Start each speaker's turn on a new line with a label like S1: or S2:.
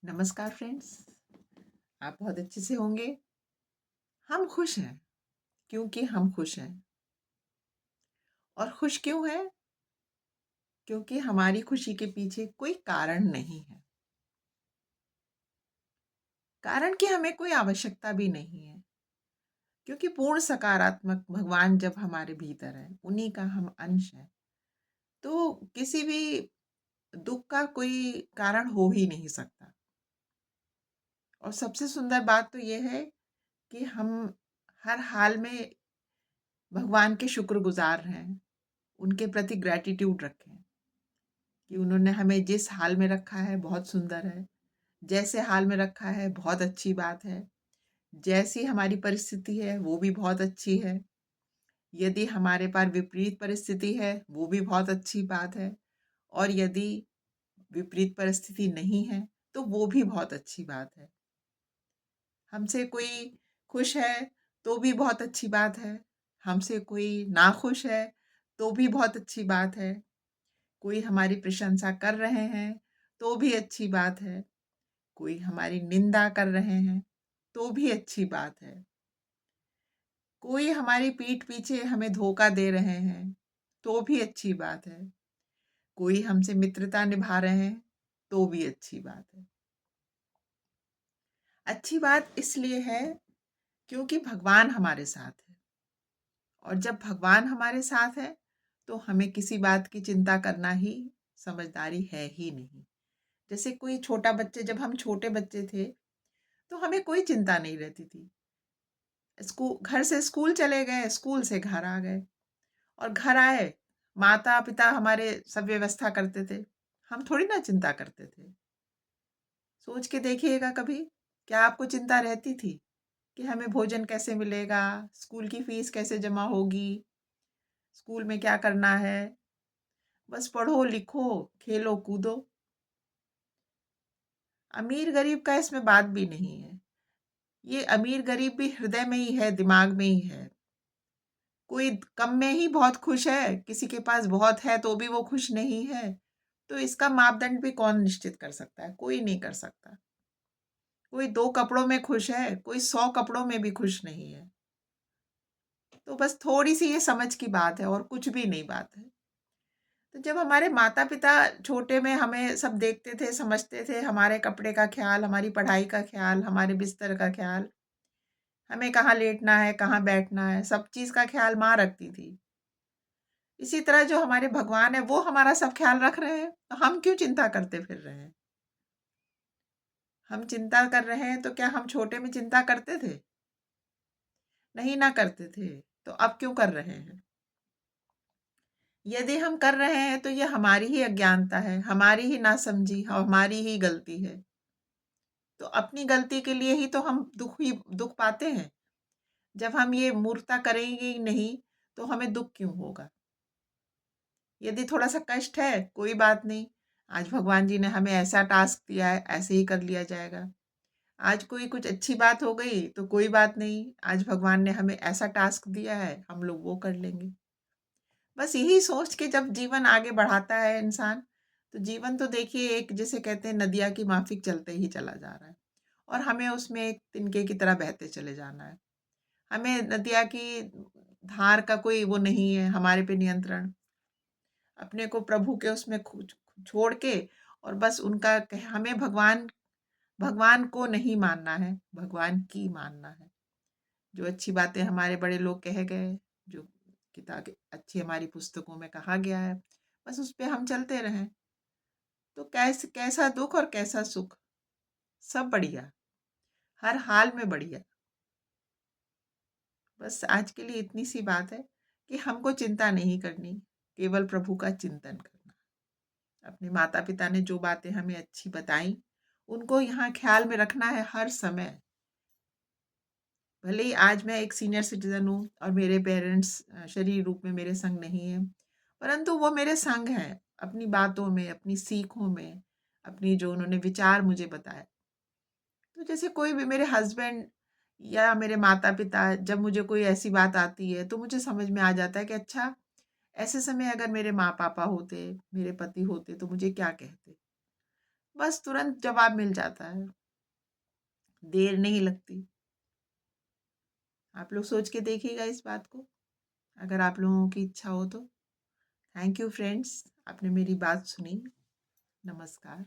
S1: नमस्कार फ्रेंड्स। आप बहुत अच्छे से होंगे। हम खुश हैं क्योंकि हम खुश हैं। और खुश क्यों हैं? क्योंकि हमारी खुशी के पीछे कोई कारण नहीं है। कारण की हमें कोई आवश्यकता भी नहीं है, क्योंकि पूर्ण सकारात्मक भगवान जब हमारे भीतर है, उन्हीं का हम अंश हैं। तो किसी भी दुख का कोई कारण हो ही नहीं सकता। और सबसे सुंदर बात तो ये है कि हम हर हाल में भगवान के शुक्रगुजार हैं, उनके प्रति ग्रैटिट्यूड रखें कि उन्होंने हमें जिस हाल में रखा है बहुत सुंदर है, जैसे हाल में रखा है बहुत अच्छी बात है, जैसी हमारी परिस्थिति है वो भी बहुत अच्छी है। यदि हमारे पास विपरीत परिस्थिति है वो भी बहुत अच्छी बात है, और यदि विपरीत परिस्थिति नहीं है तो वो भी बहुत अच्छी बात है। हमसे कोई खुश है तो भी बहुत अच्छी बात है, हमसे कोई नाखुश है तो भी बहुत अच्छी बात है, कोई हमारी प्रशंसा कर रहे हैं तो भी अच्छी बात है, कोई हमारी निंदा कर रहे हैं तो भी अच्छी बात है, कोई हमारी पीठ पीछे हमें धोखा दे रहे हैं तो भी अच्छी बात है, कोई हमसे मित्रता निभा रहे हैं तो भी अच्छी बात है। अच्छी बात इसलिए है क्योंकि भगवान हमारे साथ है, और जब भगवान हमारे साथ है तो हमें किसी बात की चिंता करना ही समझदारी है ही नहीं। जैसे कोई छोटा बच्चे, जब हम छोटे बच्चे थे तो हमें कोई चिंता नहीं रहती थी। घर से स्कूल चले गए, स्कूल से घर आ गए, और घर आए, माता पिता हमारे सब व्यवस्था करते थे, हम थोड़ी ना चिंता करते थे। सोच के देखिएगा कभी, क्या आपको चिंता रहती थी कि हमें भोजन कैसे मिलेगा, स्कूल की फीस कैसे जमा होगी, स्कूल में क्या करना है? बस पढ़ो लिखो, खेलो कूदो। अमीर गरीब का इसमें बात भी नहीं है। ये अमीर गरीब भी हृदय में ही है, दिमाग में ही है। कोई कम में ही बहुत खुश है, किसी के पास बहुत है तो भी वो खुश नहीं है। तो इसका मापदंड भी कौन निश्चित कर सकता है? कोई नहीं कर सकता। कोई 2 कपड़ों में खुश है, कोई 100 कपड़ों में भी खुश नहीं है। तो बस थोड़ी-सी ये समझ की बात है और कुछ भी नहीं बात है। तो जब हमारे माता-पिता छोटे में हमें सब देखते थे, समझते थे, हमारे कपड़े का ख़्याल, हमारी पढ़ाई का ख़्याल, हमारे बिस्तर का ख़्याल, हमें कहाँ लेटना है, कहाँ बैठना है, सब चीज़ का ख़्याल माँ रखती थी। इसी तरह जो हमारे भगवान हैं वो हमारा सब ख्याल रख रहे हैं, तो हम क्यों चिंता करते फिर रहे हैं? हम चिंता कर रहे हैं तो क्या हम छोटे में चिंता करते थे? नहीं ना करते थे, तो अब क्यों कर रहे हैं? यदि हम कर रहे हैं तो ये हमारी ही अज्ञानता है, हमारी ही नासमझी, हमारी ही गलती है। तो अपनी गलती के लिए ही तो हम दुःख पाते हैं। जब हम ये मूर्खता करेंगे ही नहीं, तो हमें दुःख क्यों होगा? यदि थोड़ा-सा कष्ट है, कोई बात नहीं। आज भगवान जी ने हमें ऐसा टास्क दिया है, ऐसे ही कर लिया जाएगा। आज कोई कुछ अच्छी बात हो गई, तो कोई बात नहीं। आज भगवान ने हमें ऐसा टास्क दिया है, हम लोग वो कर लेंगे। बस यही सोच के जब जीवन आगे बढ़ाता है इंसान, तो जीवन तो देखिए एक, जिसे कहते हैं, नदिया की माफ़िक चलते ही चला जा रहा है, और हमें उसमें एक तिनके की तरह बहते चले जाना है। हमें नदिया की धार का कोई वो नहीं है, हमारे पे नियंत्रण। अपने को प्रभु के उसमें छोड़ के, और बस उनका हमें भगवान भगवान को नहीं मानना है, भगवान की मानना है। जो अच्छी बातें हमारे बड़े लोग कह गए, जो किताब अच्छी हमारी पुस्तकों में कहा गया है, बस उस पे हम चलते रहें, तो कैसा दुख और कैसा सुख, सब बढ़िया, हर हाल में बढ़िया। बस आज के लिए इतनी सी बात है कि हमको चिंता नहीं करनी, केवल प्रभु का चिंतन करना। अपने माता-पिता ने जो बातें हमें अच्छी बताई, उनको यहाँ ख़्याल में रखना है हर समय। भले ही आज मैं एक सीनियर सिटीज़न हूँ और मेरे पेरेंट्स शरीर रूप में मेरे संग नहीं हैं, परंतु वो मेरे संग हैं, अपनी बातों में, अपनी सीखों में, अपनी जो उन्होंने विचार मुझे बताए। तो जैसे कोई भी, मेरे हस्बैंड या मेरे माता-पिता, जब मुझे कोई ऐसी बात आती है, तो मुझे समझ में आ जाता है कि अच्छा, ऐसे समय अगर मेरे माँ-पापा होते, मेरे पति होते, तो मुझे क्या कहते? बस तुरंत जवाब मिल जाता है, देर नहीं लगती। आप लोग सोच के देखिएगा इस बात को, अगर आप लोगों की इच्छा हो तो। थैंक यू फ्रेंड्स, आपने मेरी बात सुनी। नमस्कार।